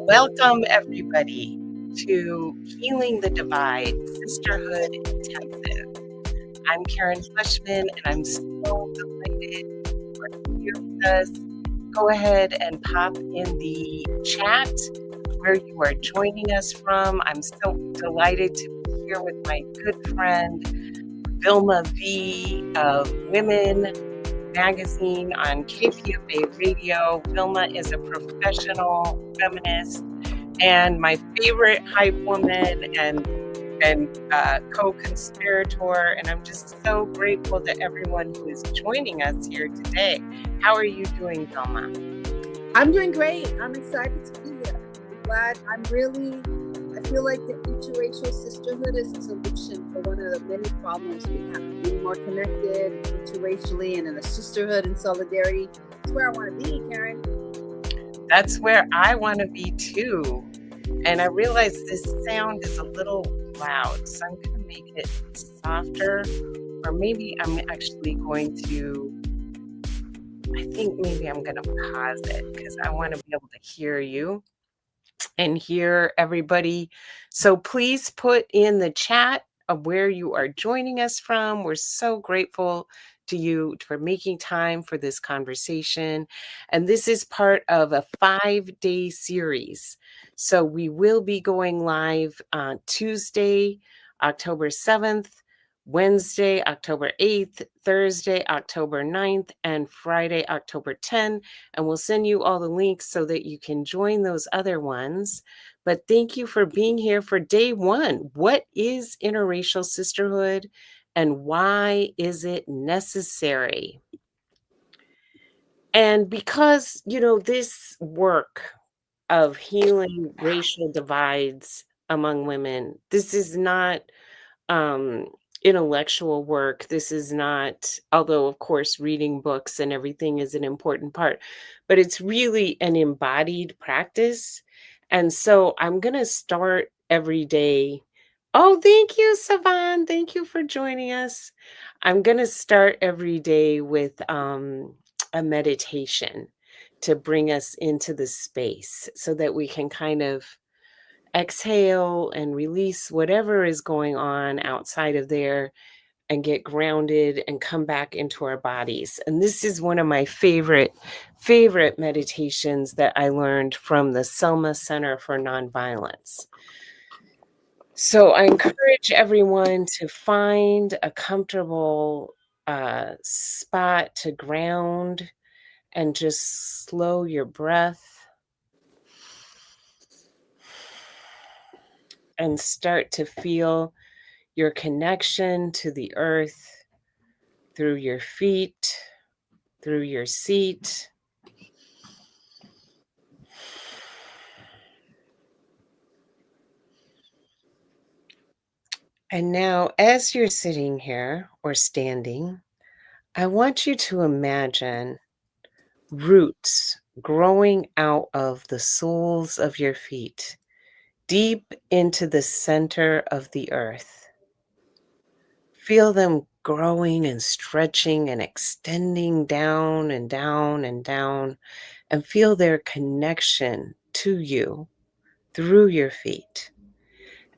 Welcome, everybody, to Healing the Divide Sisterhood Intensive. I'm Karen Fleshman, and I'm so delighted you are here with us. Go ahead and pop in the chat where you are joining us from. I'm so delighted to be here with my good friend, Vilma V of Women Magazine on KPFA Radio. Vilma is a professional feminist and my favorite hype woman and co-conspirator, and I'm just so grateful to everyone who is joining us here today. How are you doing, Vilma? I'm doing great. I'm excited to be here. I'm glad. I feel like the interracial sisterhood is a solution for one of the many problems we have. Being more connected interracially and in a sisterhood and solidarity. That's where I want to be, Karen. That's where I want to be too. And I realize this sound is a little loud, so I'm going to make it softer, or maybe I'm actually going to, I think maybe I'm going to pause it because I want to be able to hear you and hear everybody. So please put in the chat of where you are joining us from. We're so grateful to you for making time for this conversation. And this is part of a 5-day series. So we will be going live Tuesday, October 7th, Wednesday, October 8th, Thursday, October 9th, and Friday, October 10th. And we'll send you all the links so that you can join those other ones. But thank you for being here for day one. What is interracial sisterhood and why is it necessary? And because, this work of healing racial divides among women, this is not intellectual work. This is not, although of course reading books and everything is an important part, but it's really an embodied practice. And so I'm going to start every day. Oh, thank you, Savan. Thank you for joining us. I'm going to start every day with a meditation to bring us into the space so that we can kind of exhale and release whatever is going on outside of there and get grounded and come back into our bodies. And this is one of my favorite meditations that I learned from the Selma Center for Nonviolence. So I encourage everyone to find a comfortable spot to ground and just slow your breath and start to feel your connection to the earth through your feet, through your seat. And now, as you're sitting here or standing, I want you to imagine roots growing out of the soles of your feet, deep into the center of the earth. Feel them growing and stretching and extending down and down and down, and feel their connection to you through your feet.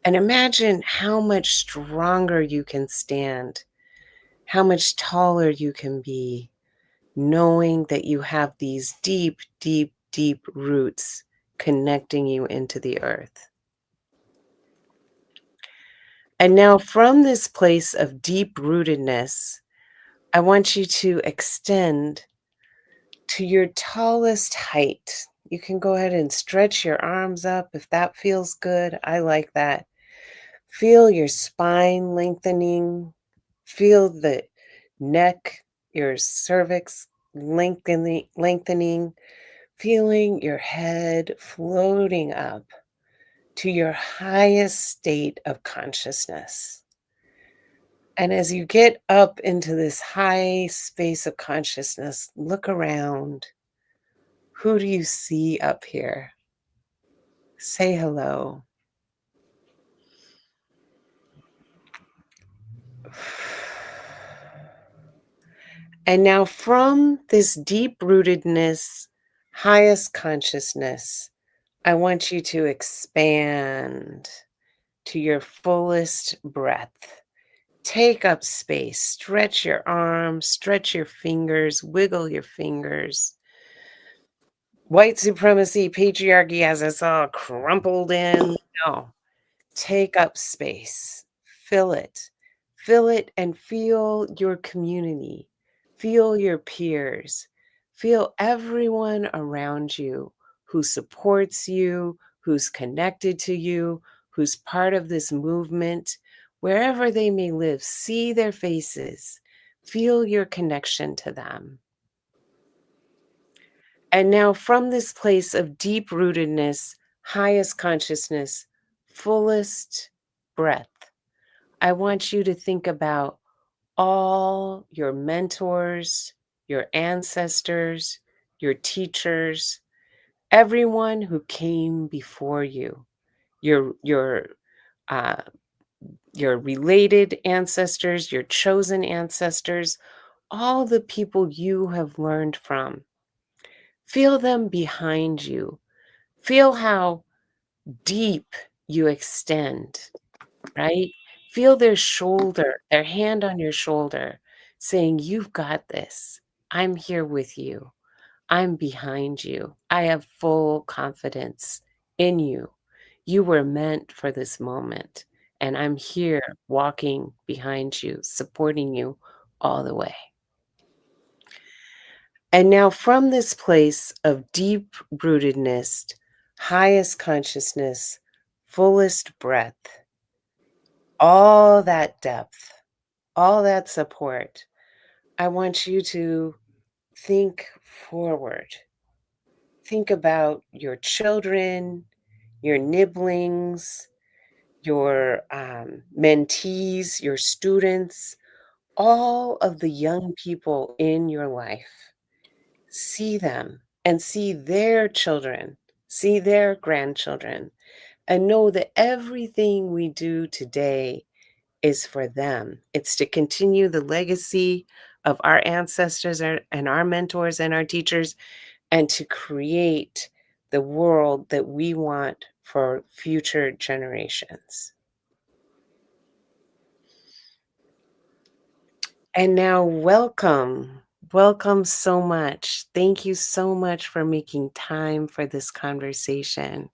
And imagine how much stronger you can stand, how much taller you can be, knowing that you have these deep, deep, deep roots connecting you into the earth. And now, from this place of deep rootedness, I want you to extend to your tallest height. You can go ahead and stretch your arms up if that feels good. I like that. Feel your spine lengthening. Feel the neck, your cervix lengthening. Feeling your head floating up to your highest state of consciousness. And as you get up into this high space of consciousness, look around. Who do you see up here? Say hello. And now, from this deep rootedness Highest consciousness, I want you to expand to your fullest breath. Take up space, stretch your arms, stretch your fingers, wiggle your fingers. White supremacy, patriarchy has us all crumpled in. No, take up space, fill it, fill it, and feel your community, feel your peers, feel everyone around you who supports you, who's connected to you, who's part of this movement, wherever they may live. See their faces, feel your connection to them. And now, from this place of deep rootedness, highest consciousness, fullest breath, I want you to think about all your mentors, your ancestors, your teachers, everyone who came before you, your your uh, your related ancestors, your chosen ancestors, all the people you have learned from. Feel them behind you. Feel how deep you extend, right? Feel their shoulder, their hand on your shoulder, saying, "You've got this. I'm here with you. I'm behind you. I have full confidence in you. You were meant for this moment, and I'm here walking behind you, supporting you all the way." And now, from this place of deep rootedness, highest consciousness, fullest breath, all that depth, all that support, I want you to think forward. Think about your children, your nibblings, your mentees, your students, all of the young people in your life. See them and see their children, see their grandchildren, and know that everything we do today is for them. It's to continue the legacy of our ancestors and our mentors and our teachers, and to create the world that we want for future generations. And now, welcome. Welcome so much. Thank you so much for making time for this conversation.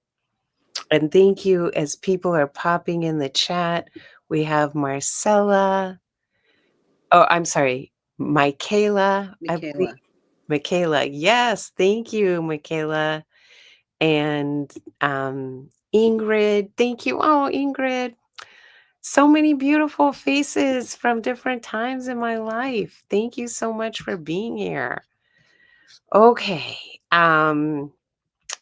And thank you as people are popping in the chat. We have Marcella. Oh, I'm sorry, Michaela, I believe. Michaela. Michaela. Yes, thank you, Michaela. And Ingrid. Thank you. Oh, Ingrid. So many beautiful faces from different times in my life. Thank you so much for being here. Okay.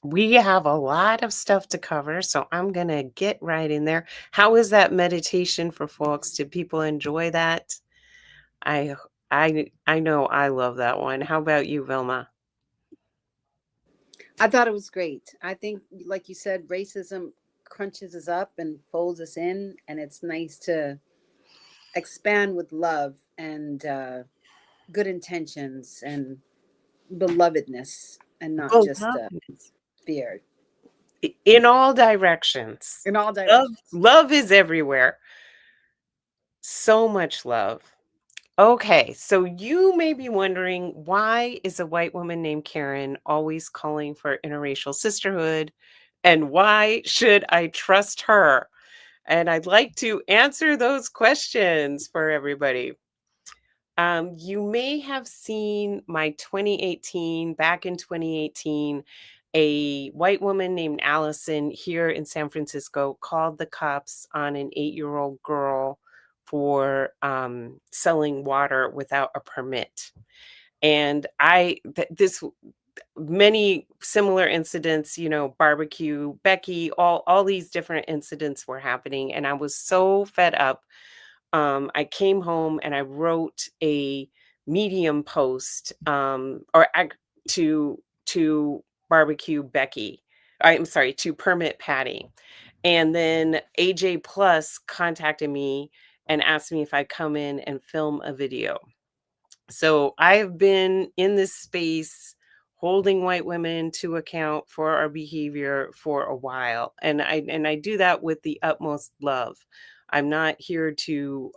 We have a lot of stuff to cover, so I'm going to get right in there. How is that meditation for folks? Did people enjoy that? I I know I love that one. How about you, Vilma? I thought it was great. I think, like you said, racism crunches us up and folds us in, and it's nice to expand with love and good intentions and belovedness, and not just Beloved. fear In all directions. in all Love directions. love is everywhere. So much love. Okay, so you may be wondering, why is a white woman named Karen always calling for interracial sisterhood, and why should I trust her? And I'd like to answer those questions for everybody. You may have seen my 2018, back in 2018, a white woman named Allison here in San Francisco called the cops on an 8-year-old girl for selling water without a permit. And this many similar incidents, barbecue Becky, all these different incidents were happening, and I was so fed up. I came home and I wrote a Medium post, to barbecue Becky. I'm sorry, to permit Patty. And then AJ Plus contacted me and asked me if I'd come in and film a video. So I've been in this space holding white women to account for our behavior for a while. And I do that with the utmost love. I'm not here to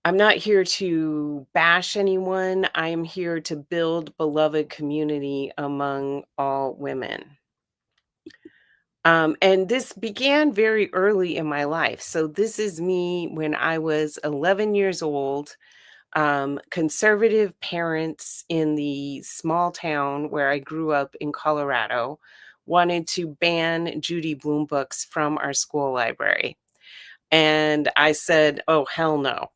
I'm not here to bash anyone. I am here to build beloved community among all women. And this began very early in my life. So this is me when I was 11 years old. Conservative parents in the small town where I grew up in Colorado wanted to ban Judy Blume books from our school library. And I said, "Oh, hell no."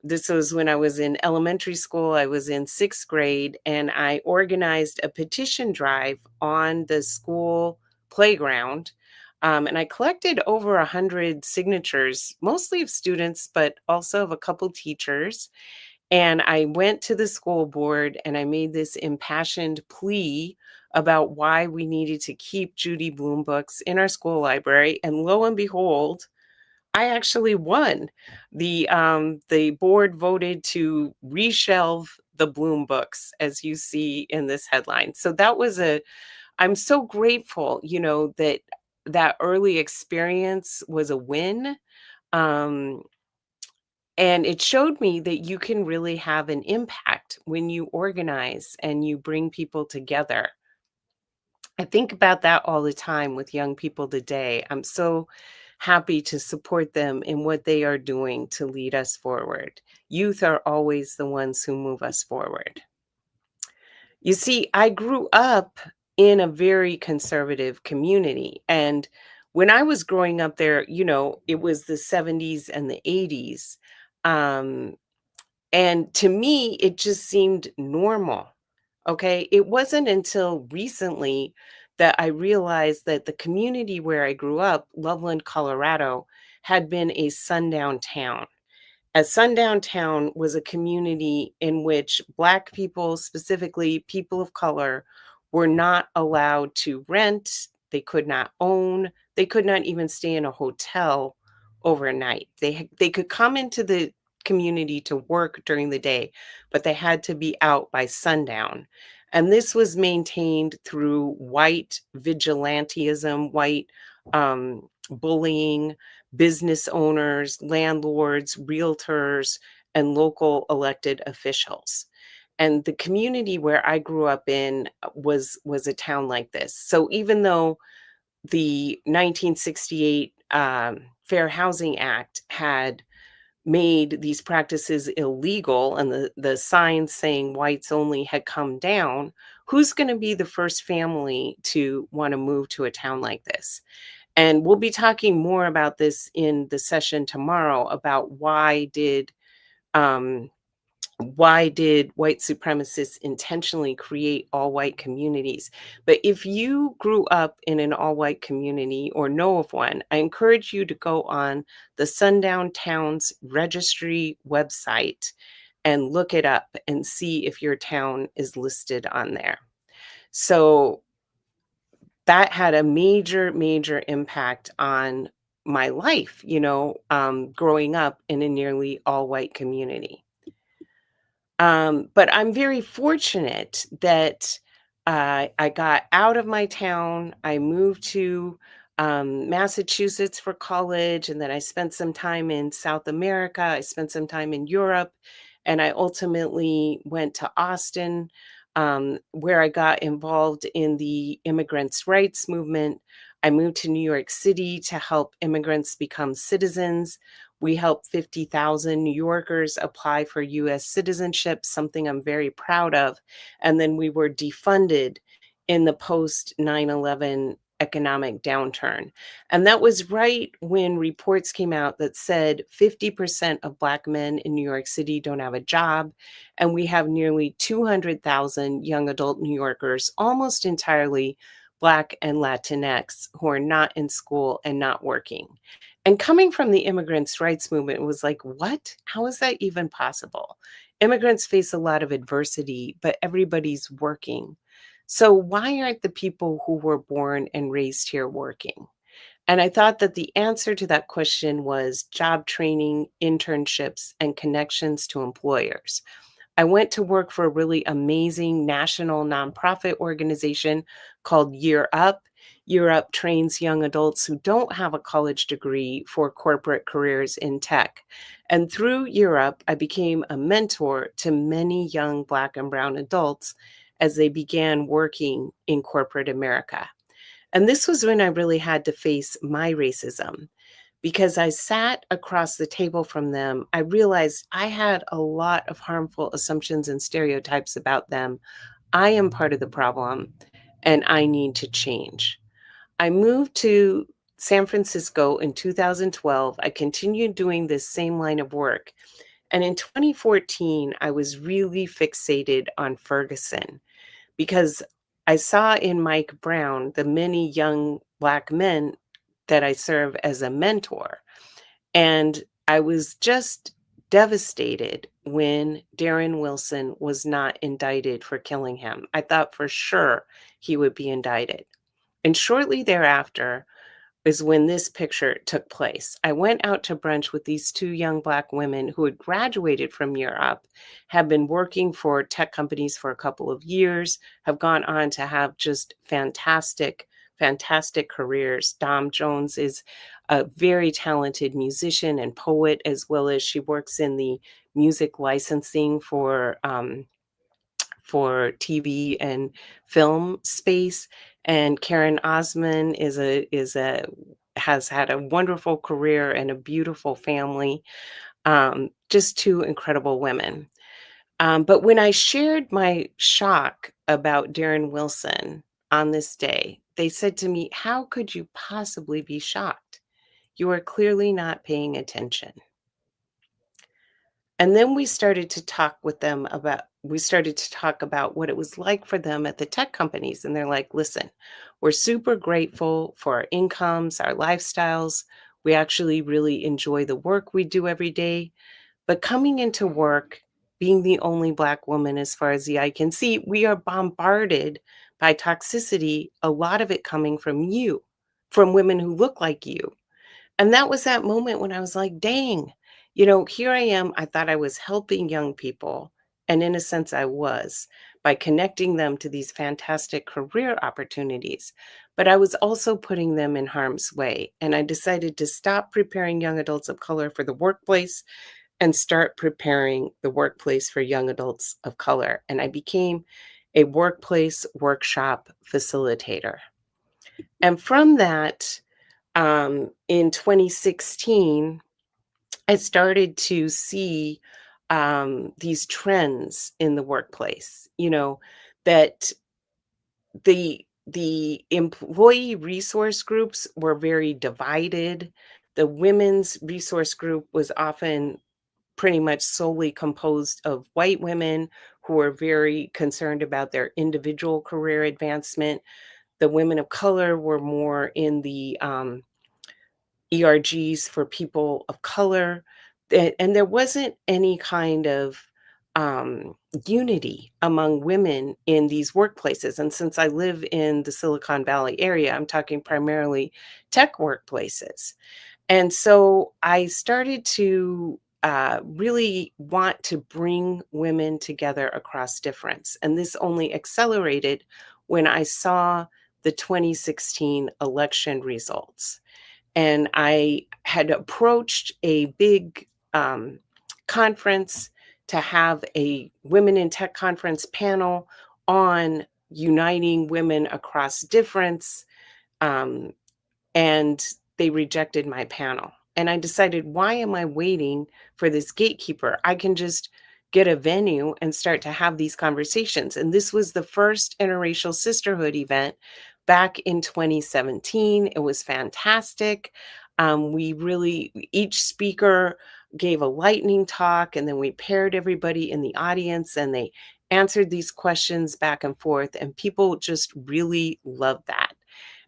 This was when I was in elementary school. I was in 6th grade, and I organized a petition drive on the school playground. And I collected over 100 signatures, mostly of students, but also of a couple teachers. And I went to the school board and I made this impassioned plea about why we needed to keep Judy Blume books in our school library. And lo and behold, I actually won. The board voted to reshelve the Bloom books, as you see in this headline. So that was a I'm so grateful, that that early experience was a win. Um, and it showed me that you can really have an impact when you organize and you bring people together. I think about that all the time with young people today. I'm so happy to support them in what they are doing to lead us forward. Youth are always the ones who move us forward. You see, I grew up in a very conservative community. And when I was growing up there, it was the 70s and the 80s. Um, and to me, it just seemed normal. Okay. It wasn't until recently that I realized that the community where I grew up, Loveland, Colorado, had been a sundown town. A sundown town was a community in which Black people, specifically people of color, were not allowed to rent, they could not own, they could not even stay in a hotel overnight. They could come into the community to work during the day, but they had to be out by sundown. And this was maintained through white vigilantism, white bullying, business owners, landlords, realtors, and local elected officials. And the community where I grew up in was a town like this. So even though the 1968 Fair Housing Act had made these practices illegal and the signs saying whites only had come down, who's going to be the first family to want to move to a town like this? And we'll be talking more about this in the session tomorrow about um, why did white supremacists intentionally create all white communities? But if you grew up in an all white community or know of one, I encourage you to go on the Sundown Towns Registry website and look it up and see if your town is listed on there. So that had a major, major impact on my life, growing up in a nearly all white community. But I'm very fortunate that I got out of my town. I moved to Massachusetts for college, and then I spent some time in South America. I spent some time in Europe, and I ultimately went to Austin, where I got involved in the immigrants' rights movement. I moved to New York City to help immigrants become citizens. We helped 50,000 New Yorkers apply for US citizenship, something I'm very proud of. And then we were defunded in the post 9/11 economic downturn. And that was right when reports came out that said 50% of Black men in New York City don't have a job. And we have nearly 200,000 young adult New Yorkers, almost entirely Black and Latinx, who are not in school and not working. And coming from the immigrants' rights movement, it was like, what? How is that even possible? Immigrants face a lot of adversity, but everybody's working. So why aren't the people who were born and raised here working? And I thought that the answer to that question was job training, internships, and connections to employers. I went to work for a really amazing national nonprofit organization called Year Up. Year Up trains young adults who don't have a college degree for corporate careers in tech. And through Year Up, I became a mentor to many young Black and Brown adults as they began working in corporate America. And this was when I really had to face my racism because I sat across the table from them. I realized I had a lot of harmful assumptions and stereotypes about them. I am part of the problem and I need to change. I moved to San Francisco in 2012. I continued doing this same line of work. And in 2014, I was really fixated on Ferguson because I saw in Mike Brown the many young Black men that I serve as a mentor. And I was just devastated when Darren Wilson was not indicted for killing him. I thought for sure he would be indicted. And shortly thereafter, is when this picture took place. I went out to brunch with these two young Black women who had graduated from Europe, have been working for tech companies for a couple of years, have gone on to have just fantastic, fantastic careers. Dom Jones is a very talented musician and poet, as well as she works in the music licensing for TV and film space. And Karen Osman is a has had a wonderful career and a beautiful family. Just two incredible women. But when I shared my shock about Darren Wilson on this day, they said to me, "How could you possibly be shocked? You are clearly not paying attention." And then we started to talk about what it was like for them at the tech companies, and they're like, "Listen, we're super grateful for our incomes, our lifestyles. We actually really enjoy the work we do every day, but coming into work, being the only Black woman as far as the eye can see, we are bombarded by toxicity, a lot of it coming from you, from women who look like you." And that was that moment when I was like, dang, here I am. I thought I was helping young people. And in a sense, I was by connecting them to these fantastic career opportunities. But I was also putting them in harm's way. And I decided to stop preparing young adults of color for the workplace and start preparing the workplace for young adults of color. And I became a workplace workshop facilitator. And from that, in 2016, I started to see these trends in the workplace, that the employee resource groups were very divided. The women's resource group was often pretty much solely composed of white women who were very concerned about their individual career advancement. The women of color were more in the ERGs for people of color, and there wasn't any kind of um, unity among women in these workplaces. And since I live in the Silicon Valley area, I'm talking primarily tech workplaces. And so I started to really want to bring women together across difference. And this only accelerated when I saw the 2016 election results. And I had approached a big conference to have a Women in Tech conference panel on uniting women across difference. Um, and they rejected my panel. And I decided, why am I waiting for this gatekeeper? I can just get a venue and start to have these conversations. And this was the first Interracial Sisterhood event back in 2017. It was fantastic. Each speaker gave a lightning talk, and then we paired everybody in the audience and they answered these questions back and forth. And people just really loved that.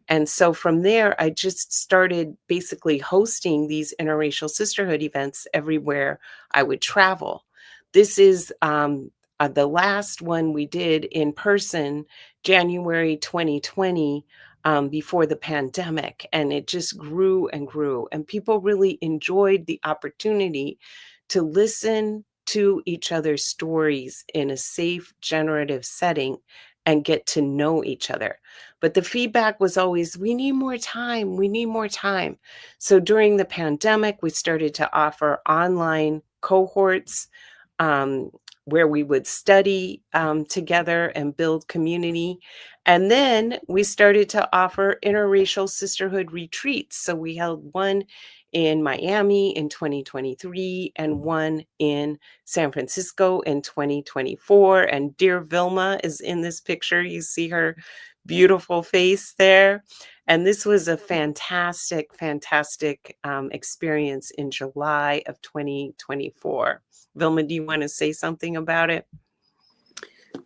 And so from there, I just started basically hosting these interracial sisterhood events everywhere I would travel. This is the last one we did in person, January 2020, before the pandemic. And it just grew and grew. And people really enjoyed the opportunity to listen to each other's stories in a safe, generative setting and get to know each other. But the feedback was always, we need more time. We need more time. So during the pandemic, we started to offer online cohorts um, where we would study together and build community. And then we started to offer interracial sisterhood retreats. So we held one in Miami in 2023 and one in San Francisco in 2024. And dear Vilma is in this picture. You see her beautiful face there. And this was a fantastic, fantastic experience in July of 2024. Vilma, do you want to say something about it?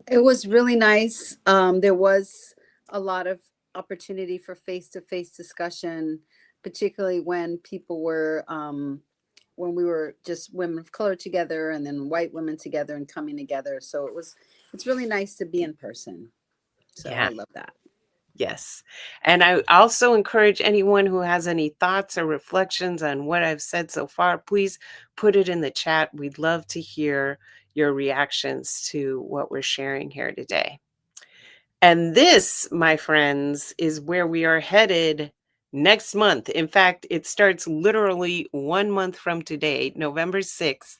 It was really nice. There was a lot of opportunity for face-to-face discussion, particularly when people were, when we were just women of color together and then white women together and coming together. So it's really nice to be in person. So Yeah. I love that. Yes. And I also encourage anyone who has any thoughts or reflections on what I've said so far, please put it in the chat. We'd love to hear your reactions to what we're sharing here today. And this, my friends, is where we are headed next month. In fact, it starts literally 1 month from today, November 6th.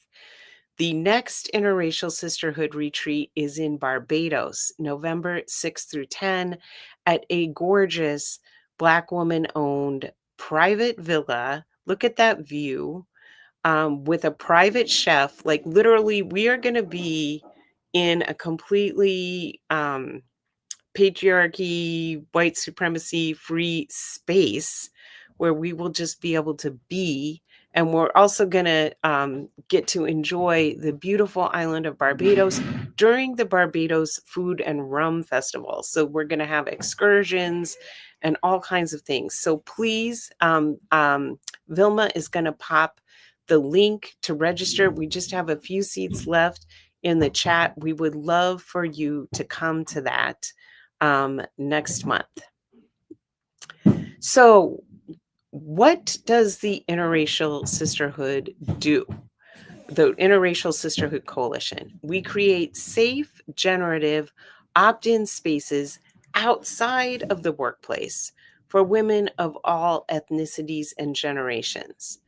The next Interracial Sisterhood retreat is in Barbados, November 6th through 10, at a gorgeous Black woman-owned private villa. Look at that view, with a private chef. Like literally, we are going to be in a completely patriarchy, white supremacy free space where we will just be able to be. And we're also going to get to enjoy the beautiful island of Barbados during the Barbados Food and Rum Festival. So we're going to have excursions and all kinds of things. So please, Vilma is going to pop the link to register. We just have a few seats left in the chat. We would love for you to come to that next month. So, what does the Interracial Sisterhood do? The Interracial Sisterhood Coalition. We create safe, generative, opt in spaces outside of the workplace for women of all ethnicities and generations.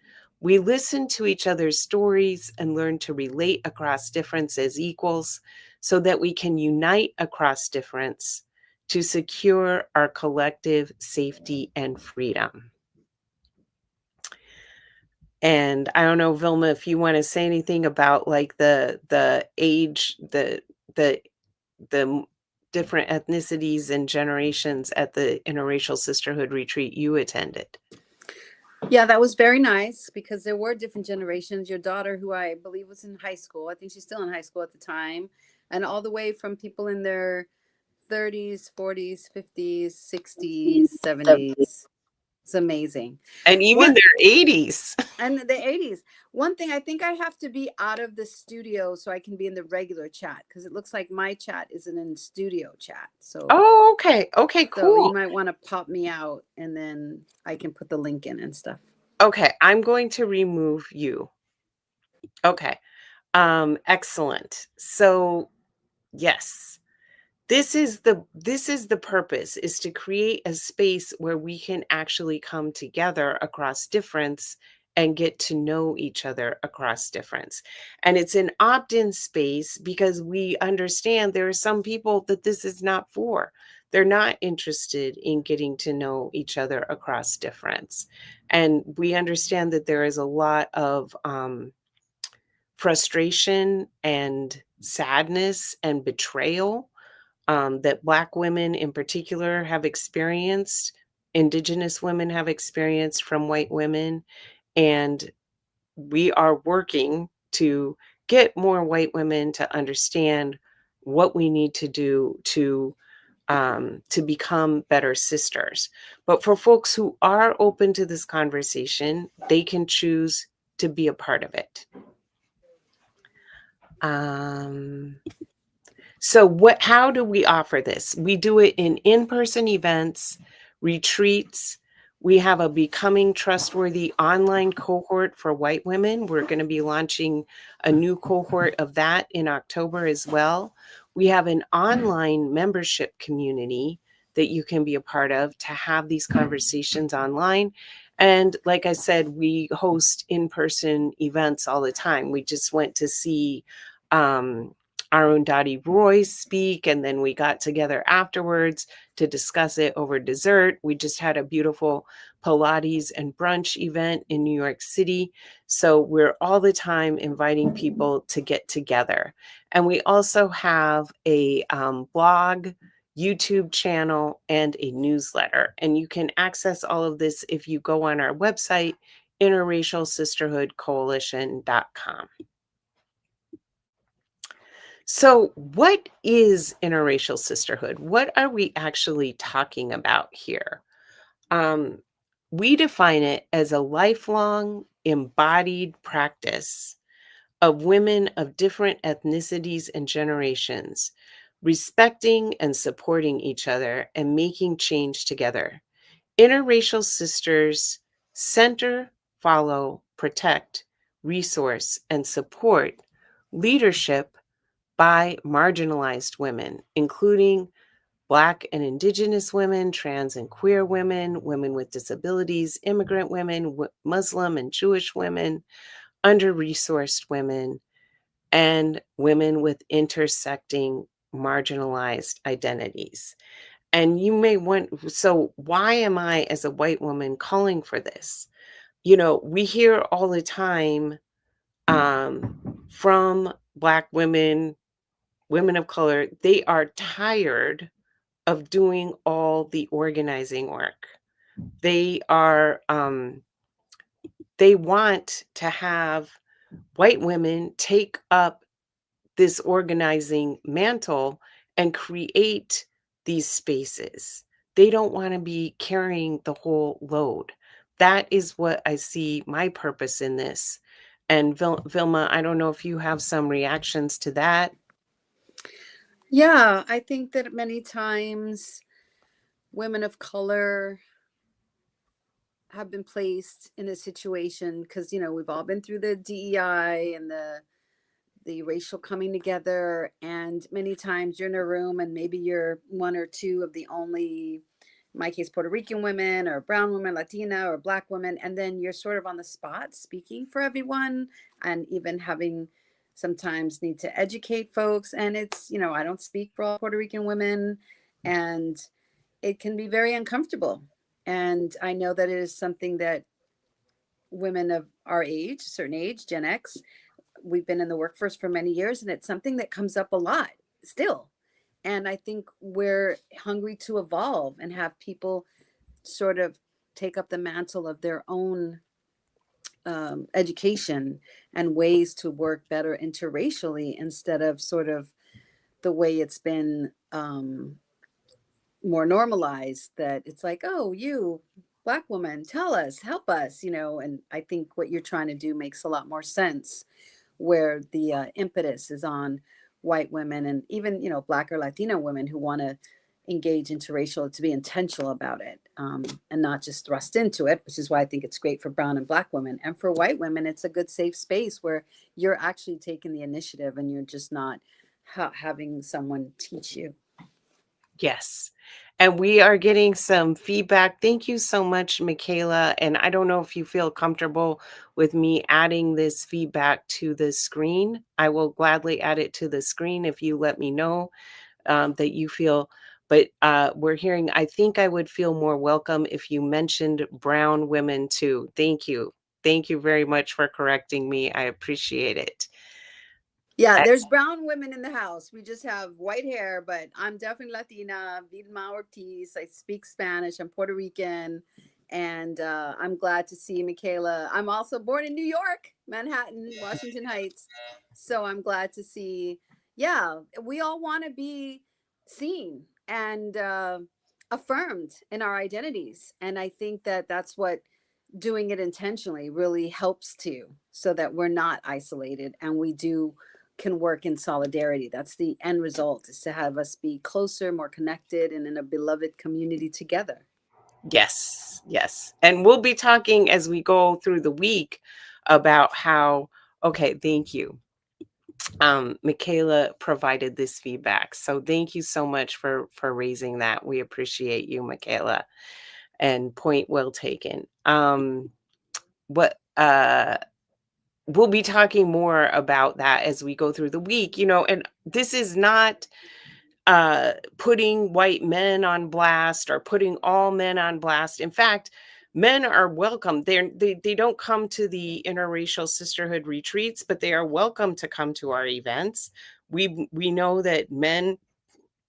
We listen to each other's stories and learn to relate across difference as equals so that we can unite across difference to secure our collective safety and freedom. And I don't know, Vilma, if you want to say anything about like the age, the different ethnicities and generations at the Interracial Sisterhood retreat you attended. Yeah, that was very nice because there were different generations. Your daughter, who I believe was in high school, I think she's still in high school at the time, and all the way from people in their 30s, 40s, 50s, 60s, 70s. It's amazing. And even One their 80s. and the 80s. One thing, I think I have to be out of the studio so I can be in the regular chat because it looks like my chat isn't in studio chat. So Oh, okay. Okay, so you cool. might want to pop me out and then I can put the link in and stuff. Okay, I'm going to remove you. Okay. Excellent. So, yes. This is the purpose, is to create a space where we can actually come together across difference and get to know each other across difference. And it's an opt-in space because we understand there are some people that this is not for. They're not interested in getting to know each other across difference. And we understand that there is a lot of frustration and sadness and betrayal that Black women in particular have experienced, Indigenous women have experienced from white women. And we are working to get more white women to understand what we need to do to become better sisters. But for folks who are open to this conversation, they can choose to be a part of it. So how do we offer this? We do it in-person events, retreats. We have a Becoming Trustworthy online cohort for white women. We're going to be launching a new cohort of that in October as well. We have an online membership community that you can be a part of to have these conversations online. And like I said, we host in person events all the time. We just went to see um, our own Dottie Roy speak, and then we got together afterwards to discuss it over dessert. We just had a beautiful Pilates and brunch event in New York City. So we're all the time inviting people to get together. And we also have a blog, YouTube channel, and a newsletter. And you can access all of this if you go on our website, interracialsisterhoodcoalition.com. So, what is interracial sisterhood? What are we actually talking about here? Um, we define it as a lifelong embodied practice of women of different ethnicities and generations respecting and supporting each other and making change together. Interracial sisters center, follow, protect, resource, and support leadership by marginalized women, including Black and Indigenous women, trans and queer women, women with disabilities, immigrant women, Muslim and Jewish women, under-resourced women, and women with intersecting marginalized identities. And you may want, so why am I, as a white woman, calling for this? You know, we hear all the time from Black women, women of color, they are tired of doing all the organizing work. They are, they want to have white women take up this organizing mantle and create these spaces. They don't want to be carrying the whole load. That is what I see my purpose in this. And Vilma, I don't know if you have some reactions to that. Yeah, I think that many times women of color have been placed in a situation because, you know, we've all been through the DEI and the racial coming together, and many times you're in a room and maybe you're one or two of the only, in my case, Puerto Rican women or brown women, Latina or Black women, and then you're sort of on the spot speaking for everyone and even having sometimes need to educate folks. And it's, you know, I don't speak for all Puerto Rican women, and it can be very uncomfortable. And I know that it is something that women of our age, certain age, Gen X, we've been in the workforce for many years, and it's something that comes up a lot still. And I think we're hungry to evolve and have people sort of take up the mantle of their own education and ways to work better interracially instead of sort of the way it's been more normalized, that it's like, oh, you Black woman, tell us, help us, you know. And I think what you're trying to do makes a lot more sense, where the impetus is on white women and even, you know, Black or Latino women who want to engage interracial, to be intentional about it, and not just thrust into it, which is why I think it's great for brown and Black women. And for white women, it's a good safe space where you're actually taking the initiative and you're just not having someone teach you. Yes. And we are getting some feedback. Thank you so much, Michaela. And I don't know if you feel comfortable with me adding this feedback to the screen. I will gladly add it to the screen if you let me know that you feel. But we're hearing, I think I would feel more welcome if you mentioned brown women too. Thank you. Thank you very much for correcting me. I appreciate it. Yeah, there's brown women in the house. We just have white hair, but I'm definitely Latina, Vilma Ortiz. I speak Spanish. I'm Puerto Rican. And I'm glad to see Michaela. I'm also born in New York, Manhattan, Washington Heights. So I'm glad to see, yeah, we all want to be seen and affirmed in our identities. And I think that that's what doing it intentionally really helps to, so that we're not isolated and we do can work in solidarity. That's the end result, is to have us be closer, more connected, and in a beloved community together. Yes, yes. And we'll be talking as we go through the week about how, okay, thank you. Michaela provided this feedback. So thank you so much for raising that. We appreciate you, Michaela. And point well taken. What we'll be talking more about that as we go through the week, and this is not putting white men on blast or putting all men on blast. In fact, men are welcome. They don't come to the interracial sisterhood retreats, but they are welcome to come to our events. We know that men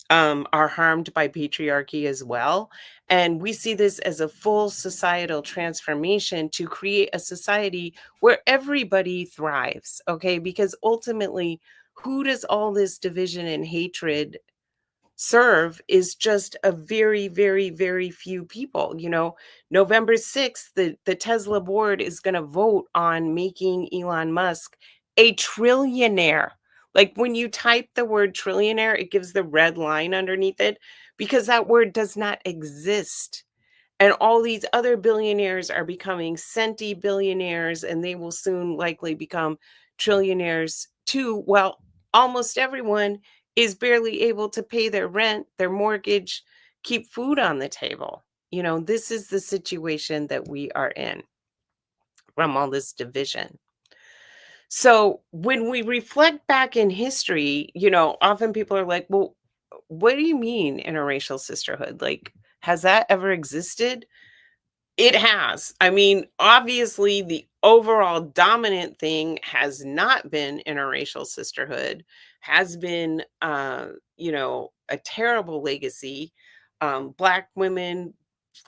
are harmed by patriarchy as well. And we see this as a full societal transformation to create a society where everybody thrives. Okay. Because ultimately, who does all this division and hatred serve is just a very, very, very few people. November 6th, the Tesla board is going to vote on making Elon Musk a trillionaire. Like when you type the word trillionaire, it gives the red line underneath it because that word does not exist. And all these other billionaires are becoming centi billionaires, and they will soon likely become trillionaires too. Well, almost everyone is barely able to pay their rent, their mortgage, keep food on the table. This is the situation that we are in from all this division. So when we reflect back in history, often people are like, well, what do you mean interracial sisterhood? Like, has that ever existed? It has. I mean, obviously, the overall dominant thing has not been interracial sisterhood, has been, a terrible legacy. Black women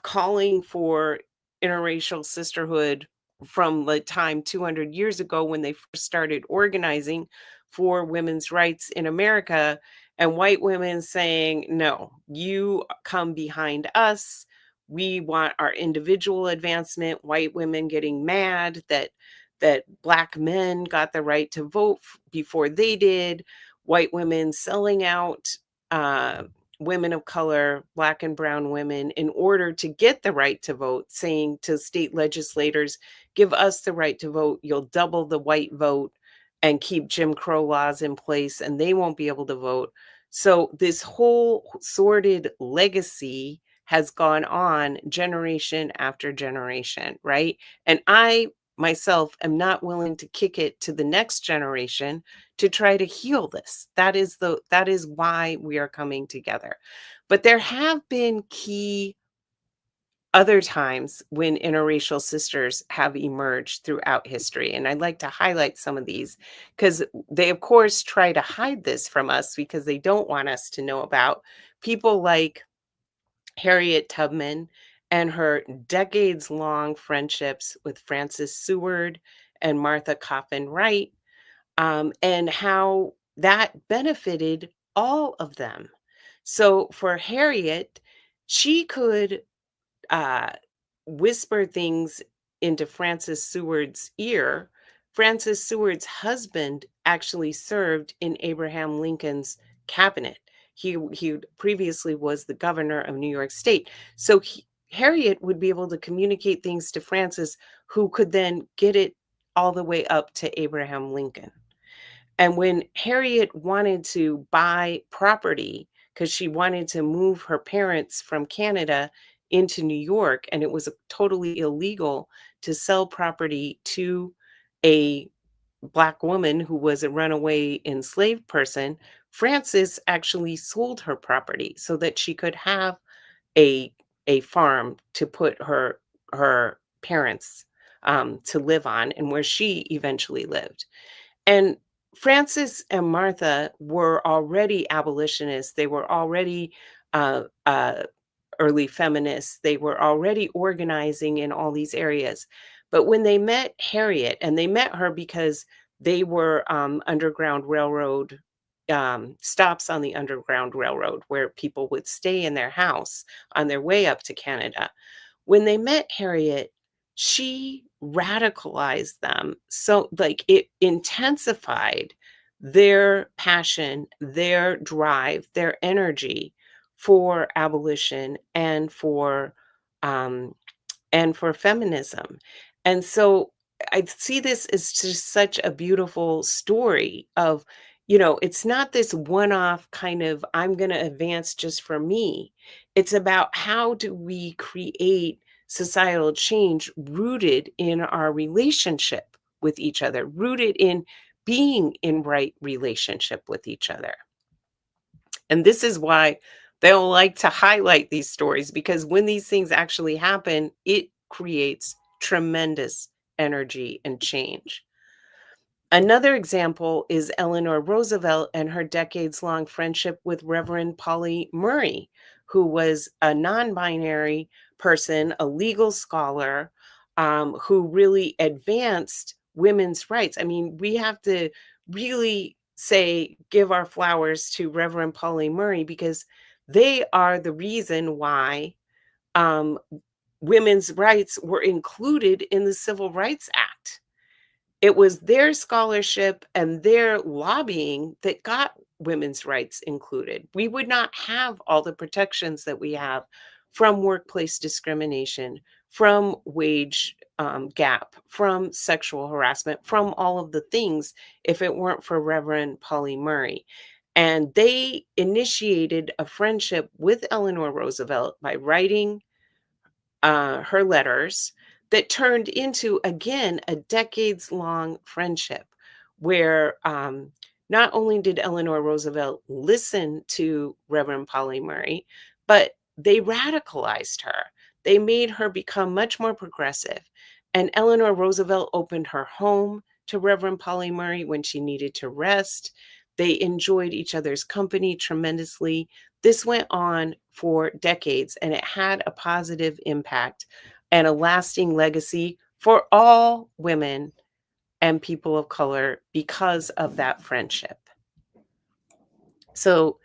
calling for interracial sisterhood from the time 200 years ago when they first started organizing for women's rights in America, and white women saying, no, you come behind us. We want our individual advancement. White women getting mad that black men got the right to vote before they did. White women selling out uh, women of color, black and brown women, in order to get the right to vote, saying to state legislators, give us the right to vote, you'll double the white vote and keep Jim Crow laws in place, and they won't be able to vote. So, this whole sordid legacy has gone on generation after generation, right? And I myself am not willing to kick it to the next generation to try to heal this. That is why we are coming together. But there have been key other times when interracial sisters have emerged throughout history, and I'd like to highlight some of these because they of course try to hide this from us because they don't want us to know about people like Harriet Tubman and her decades long friendships with Frances Seward and Martha Coffin Wright, and how that benefited all of them. So for Harriet, she could uh, whisper things into Frances Seward's ear. Frances Seward's husband actually served in Abraham Lincoln's cabinet. He previously was the governor of New York State. So Harriet would be able to communicate things to Frances, who could then get it all the way up to Abraham Lincoln. And when Harriet wanted to buy property, because she wanted to move her parents from Canada into New York, and it was totally illegal to sell property to a Black woman who was a runaway enslaved person, Frances actually sold her property so that she could have a a farm to put her parents to live on, and where she eventually lived. And Frances and Martha were already abolitionists. They were already uh, uh, early feminists. They were already organizing in all these areas. But when they met Harriet, and they met her because they were Underground Railroad stops on the Underground Railroad where people would stay in their house on their way up to Canada. When they met Harriet, she radicalized them. So, like, it intensified their passion, their drive, their energy for abolition and for um, and for feminism. And so I see this as just such a beautiful story of, it's not this one off kind of, I'm going to advance just for me. It's about how do we create societal change rooted in our relationship with each other, rooted in being in right relationship with each other. And this is why they'll like to highlight these stories, because when these things actually happen, it creates tremendous energy and change. Another example is Eleanor Roosevelt and her decades long friendship with Reverend Polly Murray, who was a non binary person, a legal scholar, who really advanced women's rights. I mean, we have to really say, give our flowers to Reverend Polly Murray, because they are the reason why um, women's rights were included in the Civil Rights Act. It was their scholarship and their lobbying that got women's rights included. We would not have all the protections that we have from workplace discrimination, from wage gap, from sexual harassment, from all of the things, if it weren't for Reverend Polly Murray. And they initiated a friendship with Eleanor Roosevelt by writing her letters that turned into, again, a decades long friendship where not only did Eleanor Roosevelt listen to Reverend Polly Murray, but they radicalized her. They made her become much more progressive. And Eleanor Roosevelt opened her home to Reverend Polly Murray when she needed to rest. They enjoyed each other's company tremendously. This went on for decades, and it had a positive impact and a lasting legacy for all women and people of color because of that friendship. So,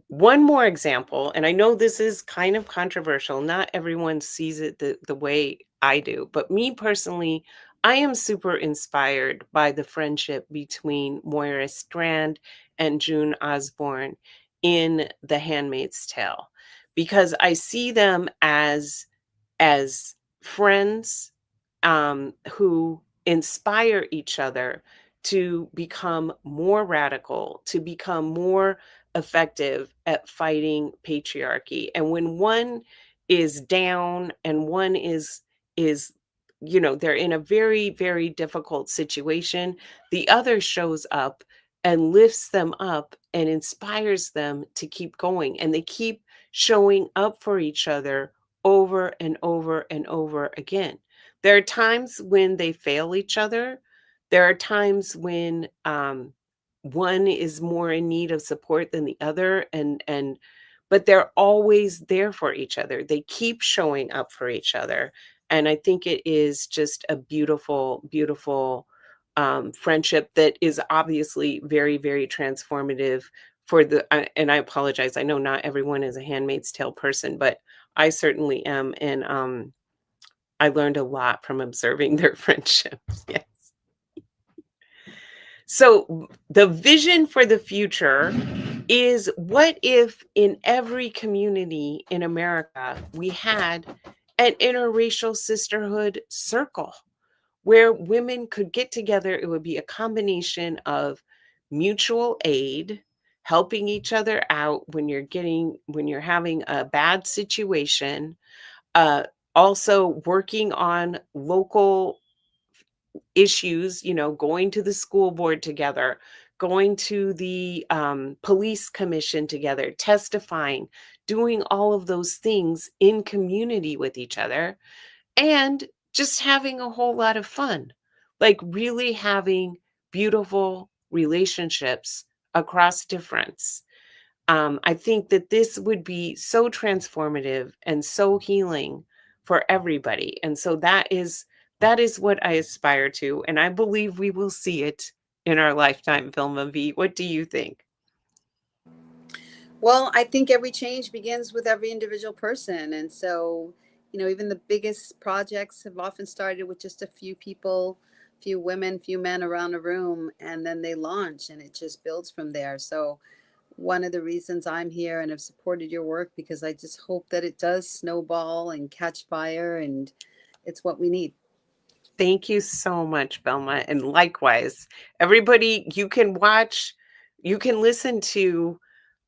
one more example, and I know this is kind of controversial. Not everyone sees it the way I do, but me personally, I am super inspired by the friendship between Moira Strand and June Osborne in The Handmaid's Tale, because I see them as friends who inspire each other to become more radical, to become more effective at fighting patriarchy. And when one is down and one is they're in a very, very difficult situation, the other shows up and lifts them up and inspires them to keep going, and they keep showing up for each other over and over and over again. There are times when they fail each other. There are times when one is more in need of support than the other, and but they're always there for each other. They keep showing up for each other, and I think it is just a beautiful, beautiful friendship that is obviously very, very transformative for and I apologize. I know not everyone is a Handmaid's Tale person, but I certainly am, and I learned a lot from observing their friendships. Yeah. So the vision for the future is, what if in every community in America we had an interracial sisterhood circle where women could get together? It would be a combination of mutual aid, helping each other out when you're having a bad situation, uh, also working on local issues, going to the school board together, going to the police commission together, testifying, doing all of those things in community with each other, and just having a whole lot of fun, like really having beautiful relationships across difference. I think that this would be so transformative and so healing for everybody. And so that is what I aspire to. And I believe we will see it in our lifetime, Vilma V. What do you think? Well, I think every change begins with every individual person. And so, even the biggest projects have often started with just a few people, few women, few men around a room, and then they launch and it just builds from there. So, one of the reasons I'm here and have supported your work, because I just hope that it does snowball and catch fire, and it's what we need. Thank you so much, Velma, and likewise. Everybody, you can listen to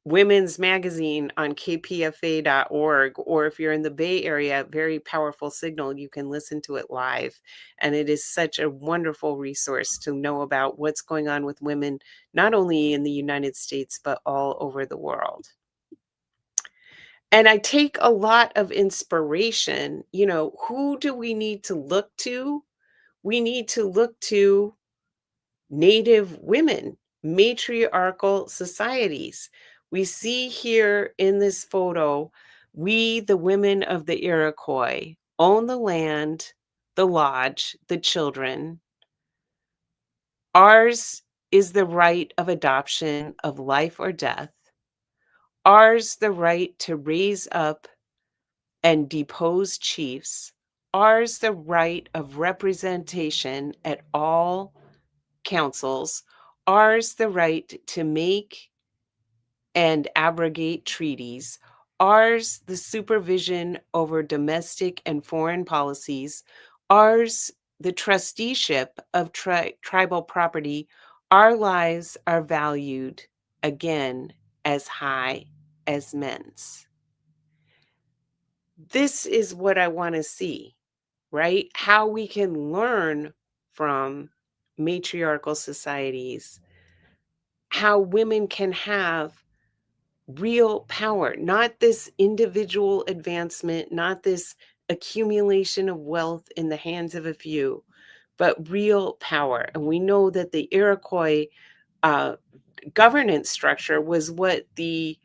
Women's Magazine on kpfa.org, or if you're in the Bay Area, very powerful signal, you can listen to it live. And it is such a wonderful resource to know about what's going on with women, not only in the United States, but all over the world. And I take a lot of inspiration. Who do we need to look to? We need to look to Native women, matriarchal societies. We see here in this photo, we, the women of the Iroquois, own the land, the lodge, the children. Ours is the right of adoption of life or death. Ours the right to raise up and depose chiefs. Ours the right of representation at all councils. Ours the right to make and abrogate treaties. Ours the supervision over domestic and foreign policies. Ours the trusteeship of tribal property. Our lives are valued again as high as men's. This is what I want to see, right? How we can learn from matriarchal societies, how women can have real power, not this individual advancement, not this accumulation of wealth in the hands of a few, but real power. And we know that the Iroquois uh, governance structure was what the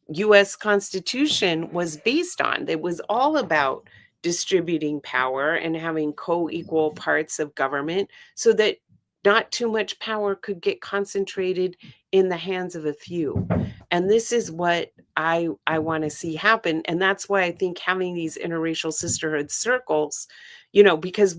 US Constitution was based on. It was all about distributing power and having co-equal parts of government so that not too much power could get concentrated in the hands of a few. And this is what I want to see happen. And that's why I think having these interracial sisterhood circles, because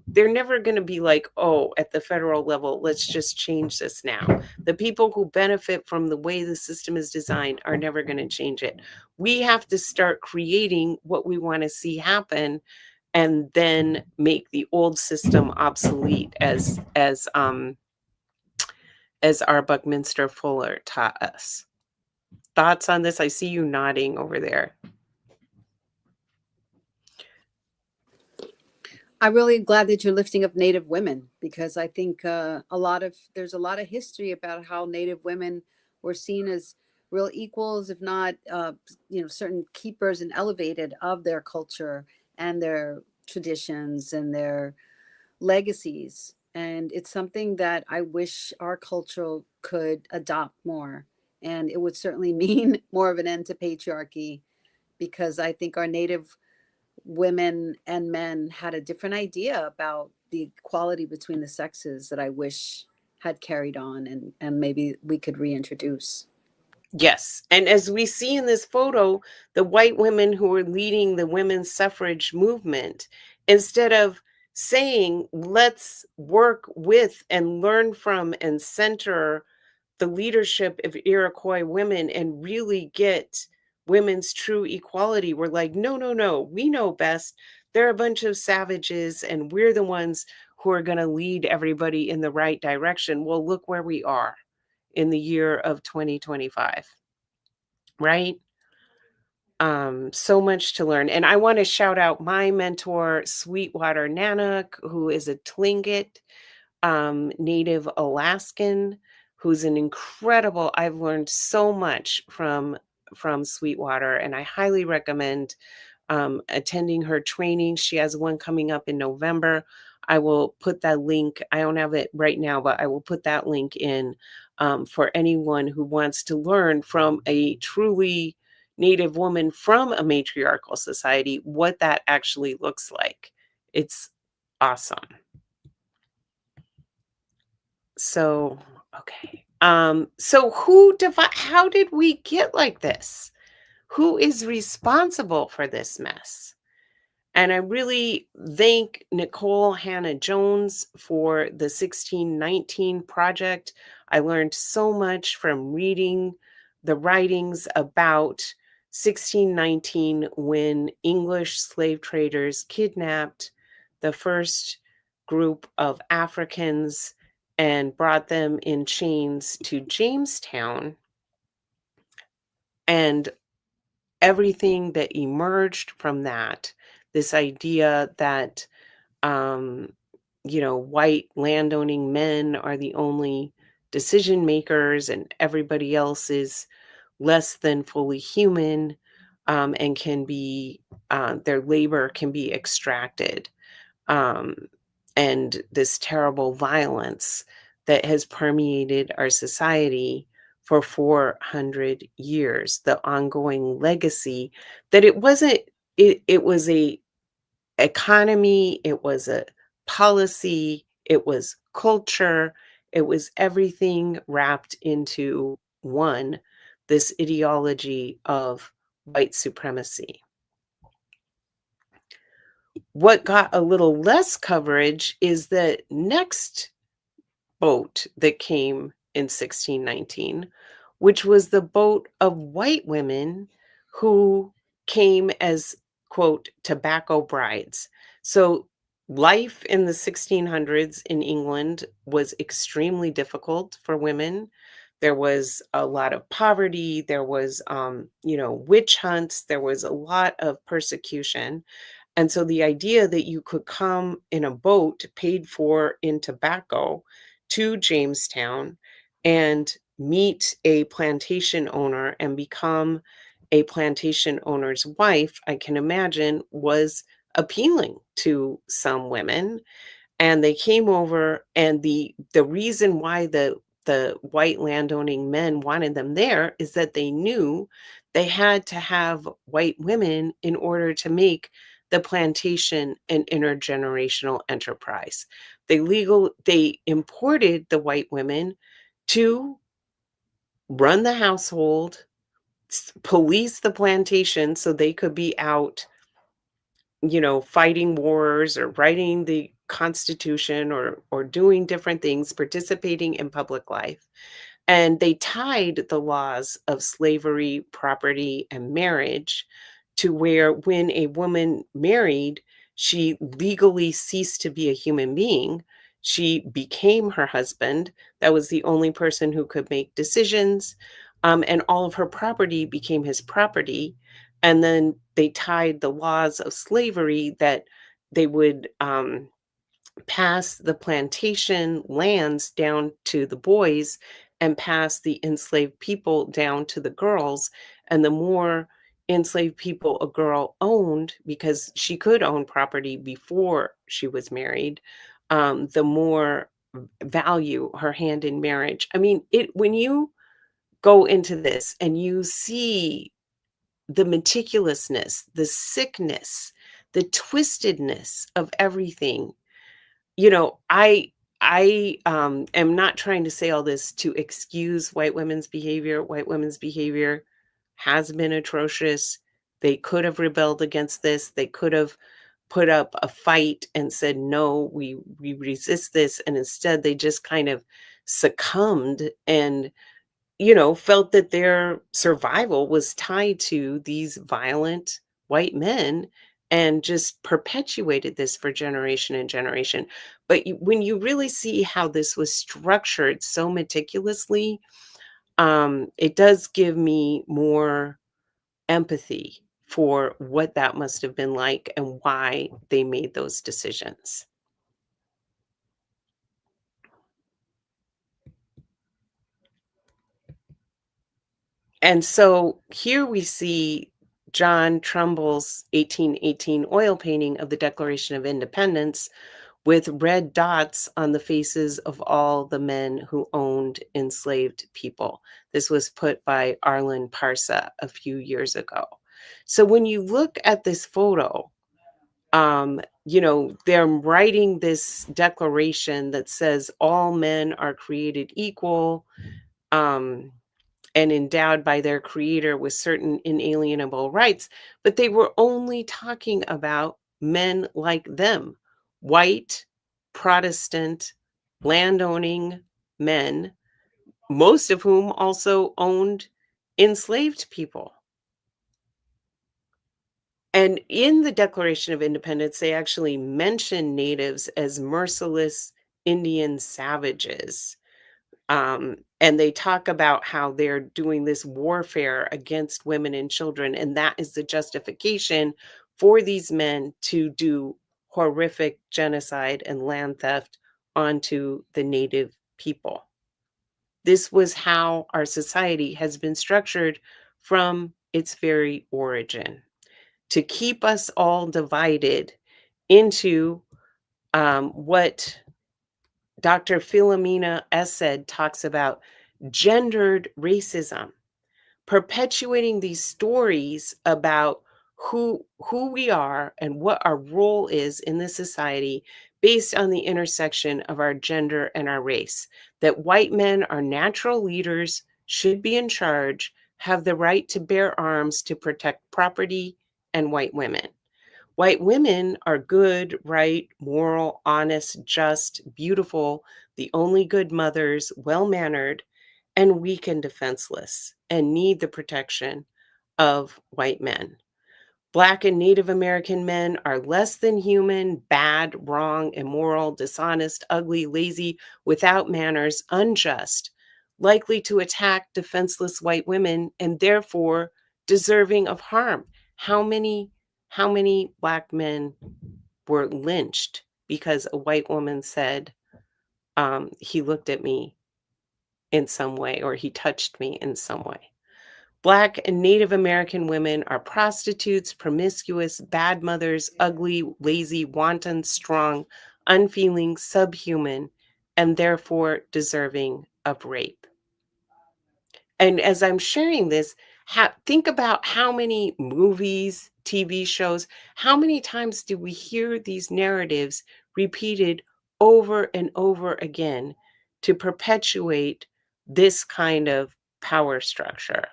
they're never going to be like, oh, at the federal level, let's just change this now. The people who benefit from the way the system is designed are never going to change it. We have to start creating what we want to see happen, and then make the old system obsolete, as our Buckminster Fuller taught us. Thoughts on this? I see you nodding over there. I'm really glad that you're lifting up Native women, because I think there's a lot of history about how Native women were seen as real equals, if not certain keepers and elevated of their culture and their traditions and their legacies. And it's something that I wish our culture could adopt more. And it would certainly mean more of an end to patriarchy, because I think our Native women and men had a different idea about the equality between the sexes that I wish had carried on, and maybe we could reintroduce. Yes. And as we see in this photo, the white women who are leading the women's suffrage movement, instead of saying, let's work with and learn from and center the leadership of Iroquois women and really get women's true equality, we're like, no, no, no, we know best. They're a bunch of savages, and we're the ones who are going to lead everybody in the right direction. Well, look where we are in the year of 2025, right? So much to learn. And I want to shout out my mentor, Sweetwater Nanook, who is a Tlingit Native Alaskan, who's an incredible. I've learned so much from Sweetwater, and I highly recommend attending her training. She has one coming up in November. I will put that link. I don't have it right now, but I will put that link in for anyone who wants to learn from a truly Native woman from a matriarchal society what that actually looks like. It's awesome. So, okay. So how did we get like this? Who is responsible for this mess? And I really thank Nicole Hannah Jones for the 1619 project. I learned so much from reading the writings about 1619 when English slave traders kidnapped the first group of Africans and brought them in chains to Jamestown, and everything that emerged from that, this idea that, um, white landowning men are the only decision makers and everybody else is less than fully human, and can be, their labor can be extracted, um, and this terrible violence that has permeated our society for 400 years, the ongoing legacy that it was a economy, it was a policy, it was culture, it was everything wrapped into one, this ideology of white supremacy. What got a little less coverage is the next boat that came in 1619, which was the boat of white women who came as, quote, tobacco brides. So life in the 1600s in England was extremely difficult for women. There was a lot of poverty. There was, witch hunts. There was a lot of persecution. And so the idea that you could come in a boat paid for in tobacco to Jamestown and meet a plantation owner and become a plantation owner's wife, I can imagine was appealing to some women, and they came over, and the reason why the white landowning men wanted them there is that they knew they had to have white women in order to make the plantation an intergenerational enterprise. They imported the white women to run the household, police the plantation so they could be out, fighting wars or writing the Constitution or doing different things, participating in public life. And they tied the laws of slavery, property, and marriage to where when a woman married, she legally ceased to be a human being. She became her husband. That was the only person who could make decisions. And all of her property became his property. And then they tied the laws of slavery that they would, pass the plantation lands down to the boys and pass the enslaved people down to the girls. And the more enslaved people a girl owned, because she could own property before she was married, the more value her hand in marriage. I mean, when you go into this and you see the meticulousness, the sickness, the twistedness of everything, you know, I am not trying to say all this to excuse white women's behavior. White women's behavior has been atrocious. They could have rebelled against this. They could have put up a fight and said, "No, we resist this." And instead, they just kind of succumbed and, felt that their survival was tied to these violent white men and just perpetuated this for generation and generation. But when you really see how this was structured so meticulously, it does give me more empathy for what that must have been like and why they made those decisions. And so here we see John Trumbull's 1818 oil painting of the Declaration of Independence with red dots on the faces of all the men who owned enslaved people. This was put by Arlen Parsa a few years ago. So when you look at this photo, they're writing this declaration that says all men are created equal. Um, and endowed by their creator with certain inalienable rights, but they were only talking about men like them, white, Protestant, landowning men, most of whom also owned enslaved people. And in the Declaration of Independence, they actually mention natives as merciless Indian savages. And they talk about how they're doing this warfare against women and children, and that is the justification for these men to do horrific genocide and land theft onto the native people. This was how our society has been structured from its very origin, to keep us all divided into what Dr. Philomena Essed talks about gendered racism, perpetuating these stories about who we are and what our role is in this society based on the intersection of our gender and our race. That white men are natural leaders, should be in charge, have the right to bear arms to protect property, and white women. White women are good, right, moral, honest, just, beautiful, the only good mothers, well mannered, and weak and defenseless, and need the protection of white men. Black and Native American men are less than human, bad, wrong, immoral, dishonest, ugly, lazy, without manners, unjust, likely to attack defenseless white women, and therefore deserving of harm. How many how many black men were lynched because a white woman said, he looked at me in some way or he touched me in some way? Black and Native American women are prostitutes, promiscuous, bad mothers, ugly, lazy, wanton, strong, unfeeling, subhuman, and therefore deserving of rape. And as I'm sharing this, think about how many movies, TV shows, how many times do we hear these narratives repeated over and over again to perpetuate this kind of power structure?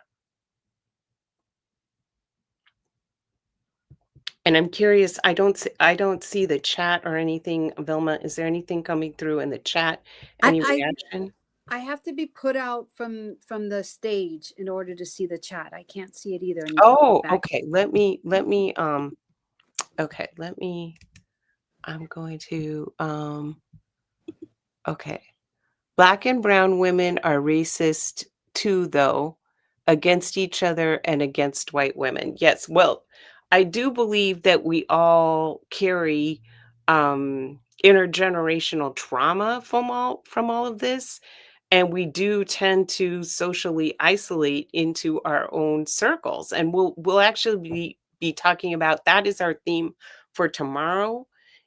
And I'm curious, I don't see the chat or anything. Vilma, is there anything coming through in the chat? I Any I reaction? I have to be put out from the stage in order to see the chat. I can't see it either. I need to get Oh, back. okay. Okay, I'm going to, okay. Black and brown women are racist too, though, against each other and against white women. Yes, well, I do believe that we all carry intergenerational trauma from all of this, and we do tend to socially isolate into our own circles. And we'll actually be talking about that is our theme for tomorrow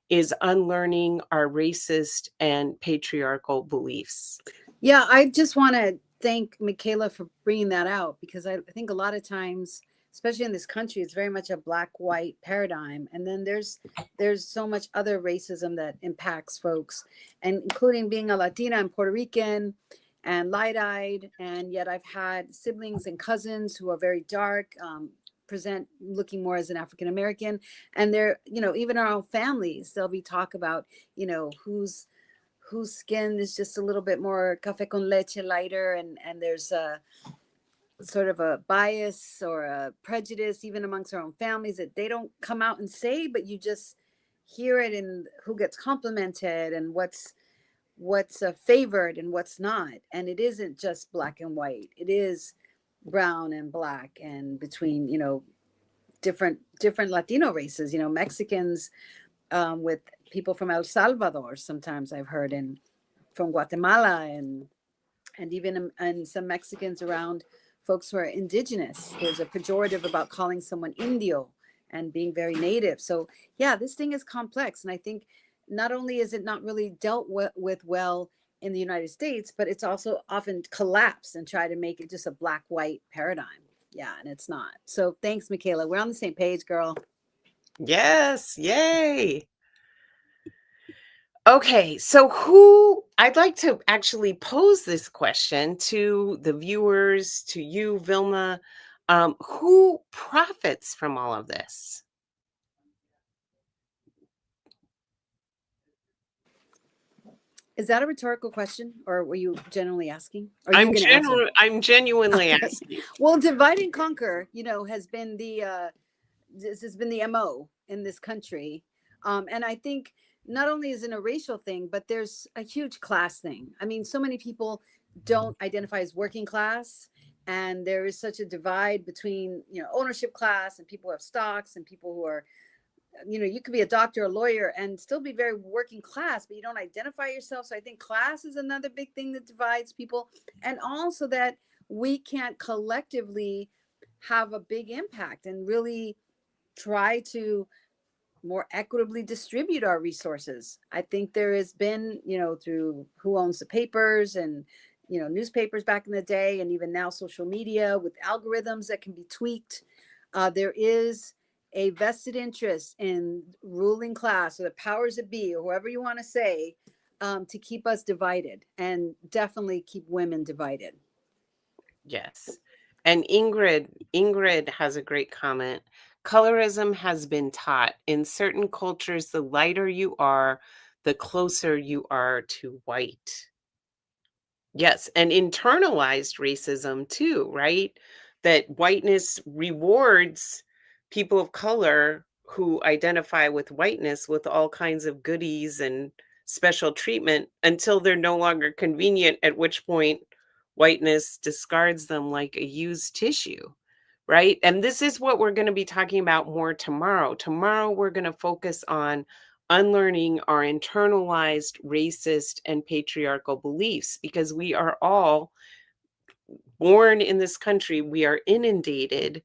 is unlearning our racist and patriarchal beliefs. Yeah, I just want to thank Michaela for bringing that out because I think a lot of times, especially in this country, it's very much a black white paradigm, and then there's so much other racism that impacts folks, and including being a Latina and Puerto Rican and light eyed, and yet I've had siblings and cousins who are very dark. Present looking more as an African American, and they're, even our own families, there'll be talk about, whose skin is just a little bit more café con leche lighter, and there's a sort of a bias or a prejudice even amongst our own families that they don't come out and say, but you just hear it in who gets complimented and what's favored and what's not. And it isn't just black and white, it is brown and black, and between different Latino races, Mexicans, with people from El Salvador, sometimes I've heard, and from Guatemala, and even and some Mexicans around folks who are indigenous. There's a pejorative about calling someone Indio and being very native. So yeah, this thing is complex, and I think not only is it not really dealt with well in the United States, but it's also often collapsed and try to make it just a black white paradigm. Yeah, and it's not. So thanks, Michaela. We're on the same page, girl. Yes, yay. Okay, so who I'd like to actually pose this question to the viewers, to you, Vilma. Who profits from all of this? Is that a rhetorical question, or were you generally asking? Are you going to answer? I'm genuinely Okay. asking. Well, divide and conquer, has been this has been the MO in this country. And I think not only is it a racial thing, but there's a huge class thing. I mean, so many people don't identify as working class, and there is such a divide between, ownership class and people who have stocks and people who are, you could be a doctor, a lawyer, and still be very working class, but you don't identify yourself. So I think class is another big thing that divides people. And also that we can't collectively have a big impact and really try to more equitably distribute our resources. I think there has been, through who owns the papers and, newspapers back in the day, and even now social media with algorithms that can be tweaked. There is a vested interest in ruling class or the powers that be, or whoever you want to say, to keep us divided and definitely keep women divided. Yes. And Ingrid has a great comment. Colorism has been taught in certain cultures, the lighter you are, the closer you are to white. Yes, and internalized racism too, right? That whiteness rewards people of color who identify with whiteness with all kinds of goodies and special treatment until they're no longer convenient, at which point whiteness discards them like a used tissue, right? And this is what we're going to be talking about more tomorrow. Tomorrow, we're going to focus on unlearning our internalized racist and patriarchal beliefs because we are all born in this country. We are inundated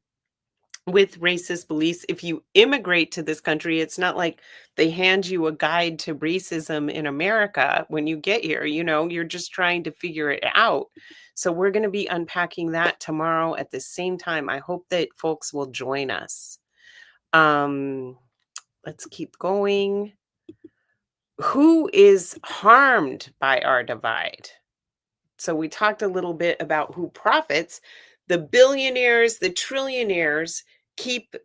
with racist beliefs. If you immigrate to this country, it's not like they hand you a guide to racism in America when you get here. You're just trying to figure it out. So we're going to be unpacking that tomorrow at the same time. I hope that folks will join us. Let's keep going. Who is harmed by our divide? So we talked a little bit about who profits. The billionaires, the trillionaires keep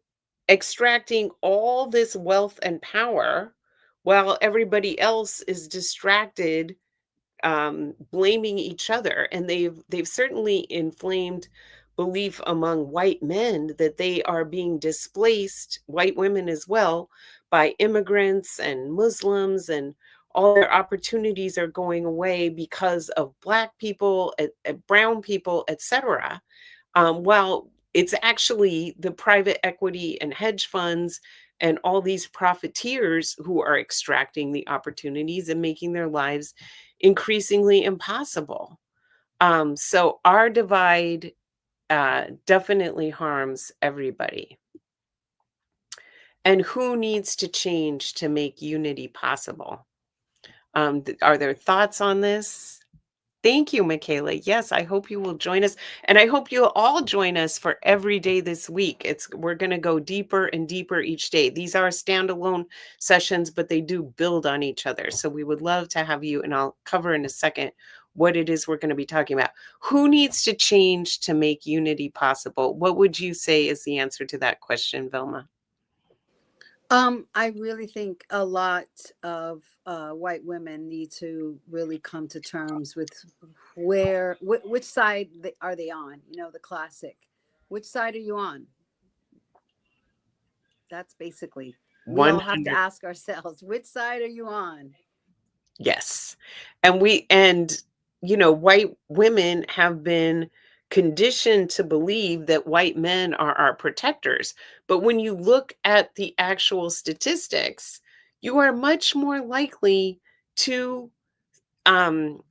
extracting all this wealth and power while everybody else is distracted, blaming each other. And they've certainly inflamed belief among white men that they are being displaced, white women as well, by immigrants and Muslims, and all their opportunities are going away because of black people, brown people, etc. While it's actually the private equity and hedge funds and all these profiteers who are extracting the opportunities and making their lives increasingly impossible. So our divide definitely harms everybody. And who needs to change to make unity possible? Are there thoughts on this? Thank you, Michaela. Yes, I hope you will join us. And I hope you'll all join us for every day this week. We're going to go deeper and deeper each day. These are standalone sessions, but they do build on each other. So we would love to have you, and I'll cover in a second what it is we're going to be talking about. Who needs to change to make unity possible? What would you say is the answer to that question, Vilma? I really think a lot of white women need to really come to terms with which side are they on? The classic. Which side are you on? That's basically, we all have to 100. ask ourselves, which side are you on? Yes. White women have been conditioned to believe that white men are our protectors. But when you look at the actual statistics, you are much more likely to um,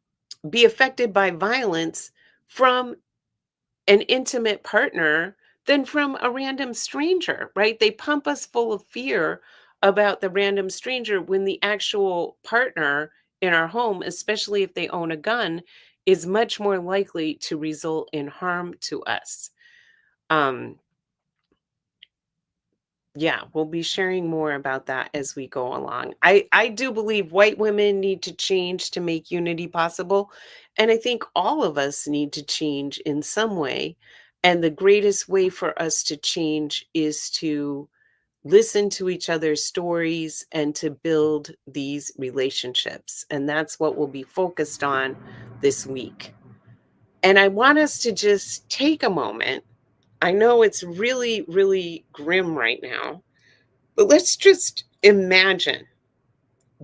be affected by violence from an intimate partner than from a random stranger, right? They pump us full of fear about the random stranger when the actual partner in our home, especially if they own a gun, is much more likely to result in harm to us. Um, yeah, we'll be sharing more about that as we go along. I do believe white women need to change to make unity possible. And I think all of us need to change in some way. And the greatest way for us to change is to listen to each other's stories and to build these relationships. And that's what we'll be focused on this week. And I want us to just take a moment. I know it's really, really grim right now, but let's just imagine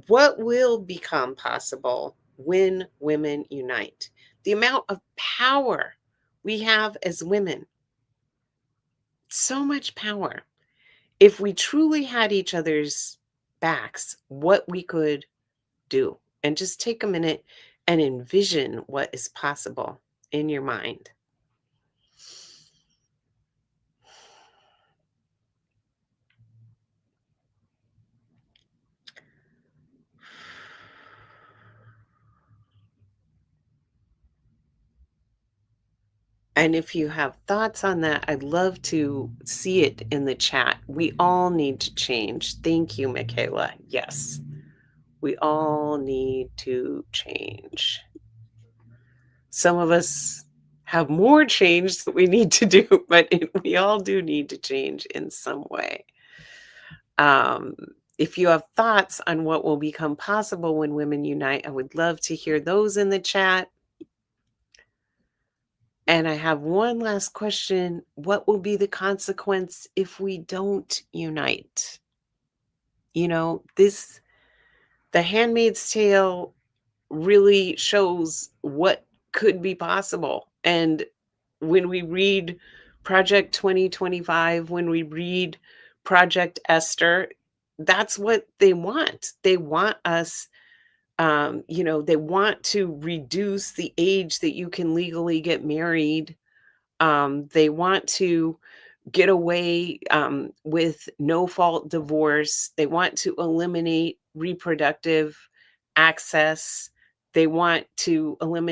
what will become possible when women unite. The amount of power we have as women, so much power. If we truly had each other's backs, what we could do. And just take a minute and envision what is possible in your mind. And if you have thoughts on that, I'd love to see it in the chat. We all need to change. Thank you, Michaela. Yes, we all need to change. Some of us have more change that we need to do, but we all do need to change in some way. Um, if you have thoughts on what will become possible when women unite, I would love to hear those in the chat. And I have one last question. What will be the consequence if we don't unite? You know, The Handmaid's Tale really shows what could be possible. And when we read Project 2025, when we read Project Esther, that's what they want. They want us, they want to reduce the age that you can legally get married. They want to get away with no fault divorce. They want to eliminate reproductive access. They want to eliminate